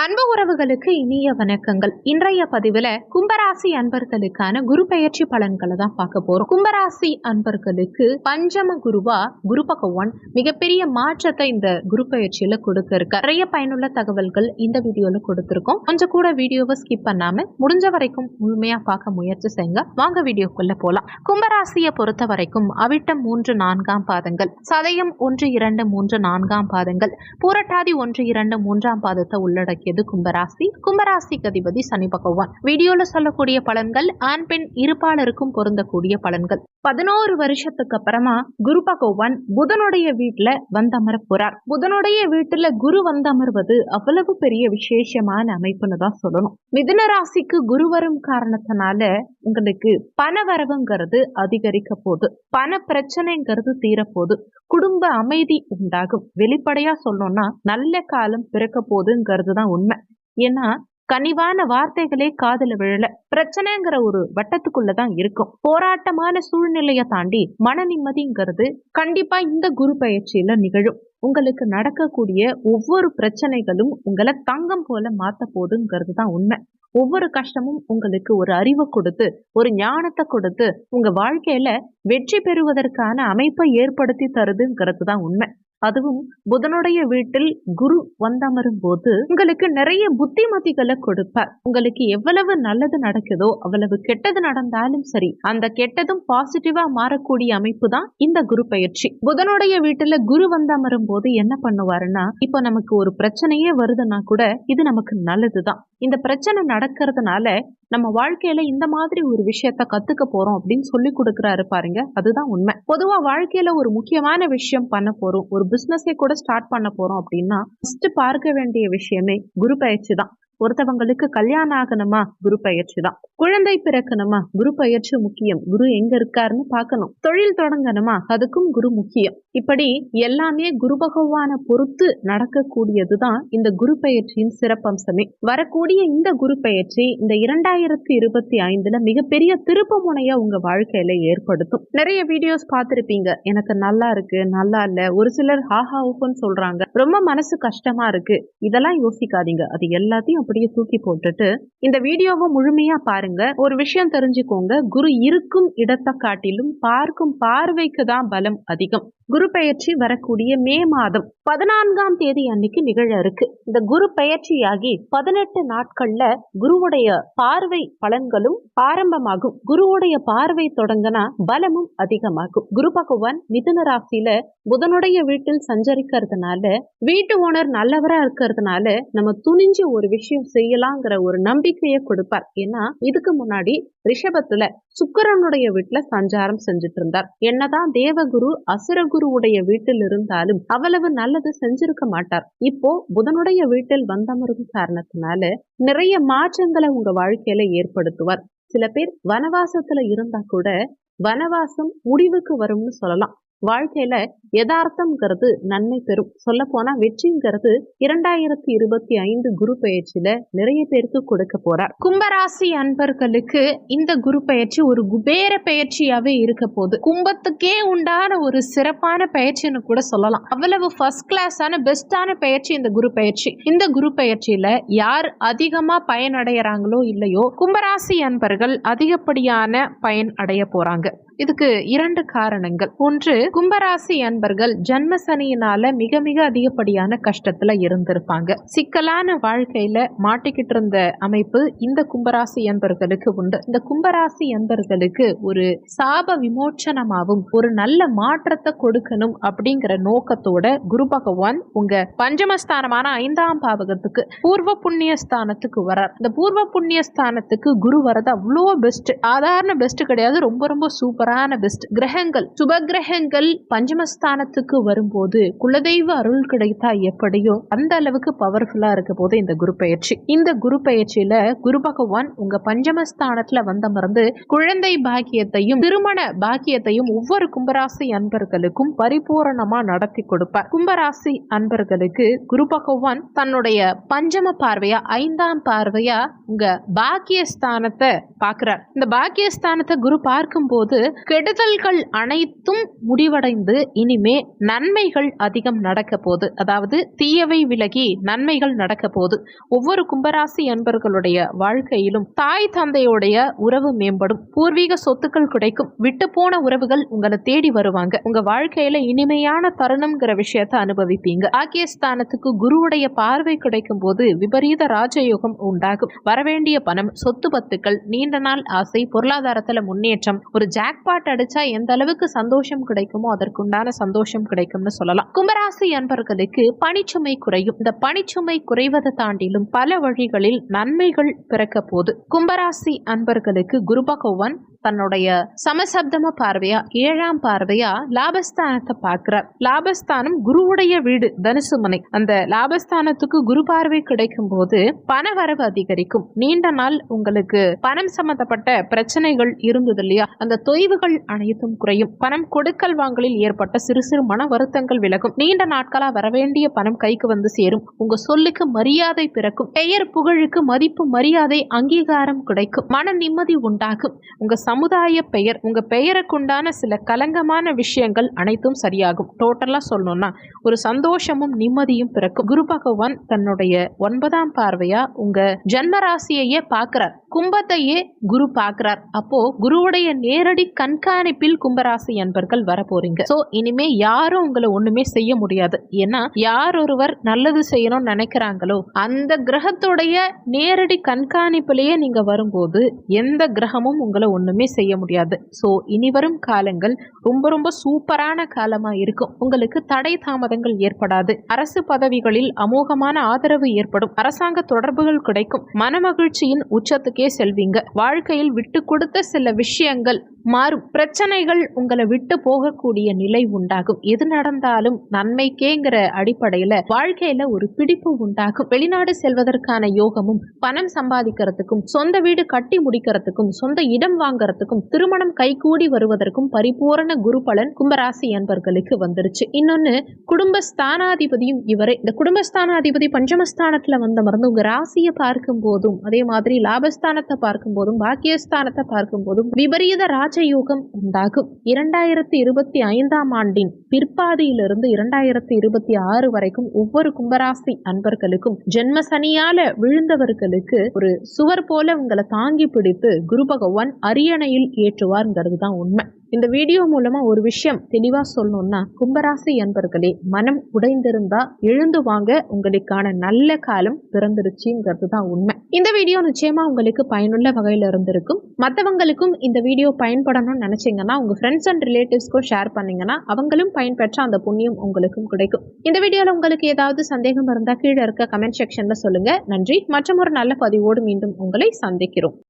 அன்பு உறவுகளுக்கு இனிய வணக்கங்கள். இன்றைய பதிவுல கும்பராசி அன்பர்களுக்கான குரு பெயர்ச்சி பலன்களை தான் பார்க்க போறோம். கும்பராசி அன்பர்களுக்கு பஞ்சம குருவா குரு பகவான் மிகப்பெரிய மாற்றத்தை இந்த குரு பெயர்ச்சியில கொடுக்க இருக்கு. நிறைய பயனுள்ள தகவல்கள் இந்த வீடியோல கொடுத்திருக்கோம். கொஞ்சம் கூட வீடியோவை ஸ்கிப் பண்ணாம முடிஞ்ச வரைக்கும் முழுமையா பார்க்க முயற்சி செய்யுங்க. வாங்க வீடியோக்குள்ள போலாம். கும்பராசியை பொறுத்த வரைக்கும் அவிட்டம் 3, 4 பாதங்கள், சதயம் 1, 2, 3, 4 பாதங்கள், பூரட்டாதி 1, 2, 3 பாதத்தை உள்ளடக்கி கும்பராசி. கும்பராசிக்கு அதிபதி சனி பகவான். வீடியோல சொல்லக்கூடிய பலன்கள் ஆண் பெண் இருப்பாளருக்கும் பொருந்தக்கூடிய பலன்கள். 11 வருஷத்துக்கு அப்புறமா குரு பகவான் புதனுடைய வீட்டுல வந்தமர போறார். புதனுடைய வீட்டுல குரு வந்தமர்வது அவ்வளவு பெரிய விசேஷமான அமைப்புன்னு தான் சொல்லணும். மிதுன ராசிக்கு குரு வரும் காரணத்தினால உங்களுக்கு பண வரவுங்கிறது அதிகரிக்க போகுது. பண பிரச்சனைங்கிறது தீரப்போகுது. குடும்ப அமைதி உண்டாகும். வெளிப்படையா சொல்லணும்னா நல்ல காலம் பிறக்க போகுதுங்கிறது தான் உண்மை. ஏன்னா கனிவான வார்த்தைகளே காதுல விழல. பிரச்சனைங்கிற ஒரு வட்டத்துக்குள்ளதான் இருக்கும். போராட்டமான சூழ்நிலையை தாண்டி மன நிம்மதிங்கிறது கண்டிப்பா இந்த குரு பயிற்சியில நிகழும். உங்களுக்கு நடக்கக்கூடிய ஒவ்வொரு பிரச்சனைகளும் உங்களை தங்கம் போல மாத்த போகுதுங்கிறது தான் உண்மை. ஒவ்வொரு கஷ்டமும் உங்களுக்கு ஒரு அறிவை கொடுத்து, ஒரு ஞானத்தை கொடுத்து, உங்க வாழ்க்கையில வெற்றி பெறுவதற்கான அமைப்பை ஏற்படுத்தி தருதுங்கிறது தான் உண்மை. அதுவும் புதனுடைய வீட்டில் குரு வந்தமரும் போது உங்களுக்கு நிறைய புத்திமதிகளை கொடுப்பார். உங்களுக்கு எவ்வளவு நல்லது நடக்குதோ அவ்வளவு கெட்டது நடந்தாலும் சரி, அந்த கெட்டதும் பாசிட்டிவா மாறக்கூடிய அமைப்பு தான் இந்த குரு பயிற்சி. புதனுடைய வீட்டுல குரு வந்தமரும் போது என்ன பண்ணுவாருன்னா, இப்ப நமக்கு ஒரு பிரச்சனையே வருதுன்னா கூட இது நமக்கு நல்லதுதான். இந்த பிரச்சனை நடக்கிறதுனால நம்ம வாழ்க்கையில இந்த மாதிரி ஒரு விஷயத்த கத்துக்க போறோம் அப்படின்னு சொல்லி கொடுக்குறாரு பாருங்க. அதுதான் உண்மை. பொதுவா வாழ்க்கையில ஒரு முக்கியமான விஷயம் பண்ண போறோம், ஒரு பிசினஸை கூட ஸ்டார்ட் பண்ண போறோம் அப்படின்னா ஃபர்ஸ்ட் பார்க்க வேண்டிய விஷயமே குரு பயிற்சி தான். ஒருத்தவங்களுக்கு கல்யாணம் ஆகணுமா, குரு பயிற்சி தான். குழந்தை பிறக்கணுமா, குரு பயிற்சி முக்கியம். குரு எங்க இருக்காருன்னு பார்க்கணும். தொழில் தொடங்கணுமா, அதுக்கும் குரு முக்கியம். இப்படி எல்லாமே குரு பகவானை பொறுத்து நடக்கக்கூடியதுதான் இந்த குரு பயிற்சியின் சிறப்பம்சமே. வரக்கூடிய இந்த குரு பயிற்சி இந்த 2025 மிகப்பெரிய திருப்பு முனையா உங்க வாழ்க்கையில ஏற்படுத்தும். நிறைய வீடியோஸ் பார்த்திருப்பீங்க. எனக்கு நல்லா இருக்கு, நல்லா இல்ல, ஒரு சிலர் ஹாஹா ஊன்னு சொல்றாங்க, ரொம்ப மனசு கஷ்டமா இருக்கு. இதெல்லாம் யோசிக்காதீங்க. அது எல்லாத்தையும் அப்படியே தூக்கி போட்டுட்டு இந்த வீடியோவை முழுமையா பாருங்க. ஒரு விஷயம் தெரிஞ்சுக்கோங்க, குரு இருக்கும் இடத்தை காட்டிலும் பார்க்கும் பார்வைக்கு தான் பலம் அதிகம். குரு பெயர்ச்சி வரக்கூடிய மே மாதம் 14ஆம் தேதி அன்னைக்கு நிகழ இருக்கு. இந்த குரு பெயர்ச்சியாகி 18 நாட்கள்ல குருவுடைய பார்வை பலன்களும் ஆரம்பமாகும். குருவுடைய பார்வை தொடங்கினா பலமும் அதிகமாகும். குரு பகவான் மிதுன ராசியில புதனுடைய வீட்டில் சஞ்சரிக்கிறதுனால, வீட்டு ஓனர் நல்லவரா இருக்கிறதுனால நம்ம துணிஞ்சு ஒரு விஷயம் செய்யலாங்கிற ஒரு நம்பிக்கையை கொடுப்பார். ஏன்னா இதுக்கு முன்னாடி ரிஷபத்துல சுக்கிரனுடைய வீட்டுல சஞ்சாரம் செஞ்சுட்டு இருந்தார். என்னதான் தேவகுரு அசுரகுருவுடைய வீட்டில் இருந்தாலும் அவ்வளவு நல்லது செஞ்சிருக்க மாட்டார். இப்போ புதனுடைய வீட்டில் வந்தமரும் காரணத்தினால நிறைய மாற்றங்களை உங்க வாழ்க்கையில ஏற்படுத்துவார். சில பேர் வனவாசத்துல இருந்தா கூட வனவாசம் முடிவுக்கு வரும்னு சொல்லலாம். வாழ்க்கையில யதார்த்தம்ங்கிறது நன்மை பெறும். சொல்ல போனா வெற்றிங்கிறது 2025 குரு பயிற்சியில நிறைய பேருக்கு கொடுக்க போறார். கும்பராசி அன்பர்களுக்கு இந்த குரு பயிற்சி ஒரு குபேர பயிற்சியாவே இருக்க போகுது. கும்பத்துக்கே உண்டான ஒரு சிறப்பான பயிற்சின்னு கூட சொல்லலாம். அவ்வளவு ஃபர்ஸ்ட் கிளாஸான பெஸ்டான பயிற்சி இந்த குரு பயிற்சி. இந்த குரு பயிற்சியில யார் அதிகமா பயனடைகிறாங்களோ இல்லையோ, கும்பராசி அன்பர்கள் அதிகப்படியான பயன் அடைய போறாங்க. இதுக்கு 2 காரணங்கள். ஒன்று, கும்பராசி அன்பர்கள் ஜன்ம சனியினால மிக மிக அதிகப்படியான கஷ்டத்துல இருந்திருப்பாங்க. சிக்கலான வாழ்க்கையில மாட்டிக்கிட்டு இருந்த அமைப்பு இந்த கும்பராசி அன்பர்களுக்கு உண்டு. இந்த கும்பராசி அன்பர்களுக்கு ஒரு சாப விமோச்சனமாவும் ஒரு நல்ல மாற்றத்தை கொடுக்கணும் அப்படிங்கிற நோக்கத்தோட குரு பகவான் உங்க பஞ்சமஸ்தானமான 5ஆம் பாவகத்துக்கு பூர்வ புண்ணிய ஸ்தானத்துக்கு வரார். இந்த பூர்வ புண்ணிய ஸ்தானத்துக்கு குரு வரது அவ்வளோ பெஸ்ட். சாதாரண பெஸ்ட் கிடையாது, ரொம்ப ரொம்ப சூப்பரான பெஸ்ட். கிரகங்கள், சுப கிரகங்கள் பஞ்சமஸ்தானத்துக்கு வரும்போது குலதெய்வ அருள் கிடைத்தா எப்படியோ அந்த அளவுக்கு பவர்ஃபுல்லா இருக்க போது இந்த குரு பயிற்சி. இந்த குரு பயிற்சியில குரு பகவான் உங்க பஞ்சமஸ்தானத்துல வந்தமர்ந்து குழந்தை பாக்கியத்தையும் திருமண பாக்கியத்தையும் ஒவ்வொரு கும்பராசி அன்பர்களுக்கும் பரிபூரணமா நடத்தி கொடுப்பார். கும்பராசி அன்பர்களுக்கு குரு பகவான் தன்னுடைய பஞ்சம பார்வையா 5ஆம் பார்வையா உங்க பாக்கியஸ்தானத்தை பார்க்கிறார். இந்த பாக்கியஸ்தானத்தை குரு பார்க்கும் போது கெடுதல்கள் அனைத்தும் முடிவடைந்து இனிமே நன்மைகள் அதிகம் நடக்க போகுது. அதாவது தீயவை விலகி நன்மைகள் நடக்க போகுது. ஒவ்வொரு கும்பராசி அன்பர்களுடைய வாழ்க்கையிலும் தாய் தந்தையுடைய உறவு மேம்படும், பூர்வீக சொத்துக்கள் கிடைக்கும், விட்டு போன உறவுகள் உங்களை தேடி வருவாங்க. உங்க வாழ்க்கையில இனிமையான தருணம்ங்கிற விஷயத்தை அனுபவிப்பீங்க. பாக்கியஸ்தானத்துக்கு குருவுடைய பார்வை கிடைக்கும் போது விபரீத ராஜயோகம் உண்டாகும். வரவேண்டிய பணம், சொத்து பத்துக்கள், நீண்ட நாள் ஆசை, பொருளாதாரத்துல முன்னேற்றம், ஒரு ஜாக்பாட் அடிச்சா எந்த அளவுக்கு சந்தோஷம் கிடைக்குமோ அதற்குண்டான சந்தோஷம் கிடைக்கும்னு சொல்லலாம். கும்பராசி அன்பர்களுக்கு பணிச்சுமை குறையும். இந்த பணிச்சுமை குறைவதை தாண்டிலும் பல வழிகளில் நன்மைகள் பிறக்க போது. கும்பராசி அன்பர்களுக்கு குரு பகவான் தன்னுடைய சமசப்தம பார்வையா 7ஆம் பார்வையா லாபஸ்தானத்தை பார்க்கிறார். லாபஸ்தானம் குருவுடைய வீடு, தனுசு மனை. அந்த லாபஸ்தானத்துக்கு குரு பார்வை கிடைக்கும் போது பண வரவு அதிகரிக்கும். நீண்ட நாள் உங்களுக்கு பணம் சம்பந்தப்பட்ட பிரச்சனைகள் இருந்தது இல்லையா, அந்த தொய்வுகள் அனைத்தும் குறையும். பணம் கொடுக்கல் வாங்கலில் ஏற்பட்ட சிறு சிறு மன வருத்தங்கள் விலகும். நீண்ட நாட்களா வரவேண்டிய பணம் கைக்கு வந்து சேரும். உங்க சொல்லுக்கு மரியாதை பிறக்கும். பெயர் புகழுக்கு மதிப்பு, மரியாதை, அங்கீகாரம் கிடைக்கும். மன நிம்மதி உண்டாகும். உங்க சமுதாய பெயர், உங்க பெயருக்குண்டான சில கலங்கமான விஷயங்கள் அனைத்தும் சரியாகும். டோட்டலா சொல்லணும்னா ஒரு சந்தோஷமும் நிம்மதியும் பிறக்கும். குரு பகவான் தன்னுடைய 9ஆம் பார்வையா உங்க ஜன்ம ராசியையே பார்க்கிறார். கும்பத்தையே குரு பார்க்கிறார். அப்போ குருவுடைய நேரடி கண்காணிப்பில் கும்பராசி அன்பர்கள் வர போறீங்க. சோ இனிமே யாரும் உங்களை ஒண்ணுமே செய்ய முடியாது. ஏன்னா யார் ஒருவர் நல்லது செய்யணும்னு நினைக்கிறாங்களோ அந்த கிரகத்துடைய நேரடி கண்காணிப்பிலேயே நீங்க வரும்போது எந்த கிரகமும் உங்களை ஒண்ணுமே செய்ய முடியாது. சோ இனி வரும் காலங்கள் ரொம்ப ரொம்ப சூப்பரான காலமா இருக்கும். உங்களுக்கு தடை தாமதங்கள் ஏற்படாது. அரசு பதவிகளில் அமோகமான ஆதரவு ஏற்படும். அரசாங்க தொடர்புகள் கிடைக்கும். மனமகிழ்ச்சியின் உச்சத்துக்கே செல்வீங்க. வாழ்க்கையில் விட்டு கொடுத்த சில விஷயங்கள் மாறும். பிரச்சனைகள் உங்களை விட்டு போகக்கூடிய நிலை உண்டாகும். எது நடந்தாலும் நன்மைக்கேங்கிற அடிப்படையில வாழ்க்கையில ஒரு பிடிப்பு உண்டாகும். வெளிநாடு செல்வதற்கான யோகமும், பணம் சம்பாதிக்கிறதுக்கும், சொந்த வீடு கட்டி முடிக்கிறதுக்கும், சொந்த இடம் வாங்கறதுக்கும், திருமணம் கைகூடி வருவதற்கும் பரிபூரண குரு பலன் கும்பராசி அன்பர்களுக்கு வந்துருச்சு. இன்னொன்னு, குடும்பஸ்தானாதிபதியும் இவரே. இந்த குடும்பஸ்தானாதிபதி பஞ்சமஸ்தானத்துல வந்தமர்ந்து உங்க ராசியை பார்க்கும் போதும், அதே மாதிரி லாபஸ்தானத்தை பார்க்கும் போதும், பாக்கியஸ்தானத்தை பார்க்கும் போதும் விபரீத ராஜயோகம் உண்டாகும். 2025ஆம் ஆண்டின் பிற்பாதியிலிருந்து 2026 வரைக்கும் ஒவ்வொரு கும்பராசி அன்பர்களுக்கும் ஜென்ம சனியால விழுந்தவர்களுக்கு ஒரு சுவர் போல உங்களை தாங்கி பிடித்து குரு பகவான் அரியணையில் ஏற்றுவார்ங்கிறது தான் உண்மை. இந்த வீடியோ மூலமா ஒரு விஷயம் தெளிவா சொல்லணும்னா, கும்பராசி அன்பர்களே, மனம் உடைந்திருந்தா எழுந்து வாங்க, உங்களுக்கான நல்ல காலம் பிறந்துருச்சுங்கிறது தான் உண்மை. இந்த வீடியோ நிச்சயமா உங்களுக்கு பயனுள்ள வகையில இருந்திருக்கும். மற்றவங்களுக்கும் இந்த வீடியோ பயன்படணும்னு நினைச்சீங்கன்னா உங்க ஃப்ரெண்ட்ஸ் அண்ட் ரிலேட்டிவ்ஸ்க்கும் ஷேர் பண்ணீங்கன்னா அவங்களும் பயன்பெற்ற அந்த புண்ணியம் உங்களுக்கும் கிடைக்கும். இந்த வீடியோல உங்களுக்கு ஏதாவது சந்தேகம் இருந்தா கீழே இருக்க கமெண்ட் செக்ஷன்ல சொல்லுங்க. நன்றி. மற்றும் ஒரு நல்ல பதிவோடு மீண்டும் உங்களை சந்திக்கிறோம்.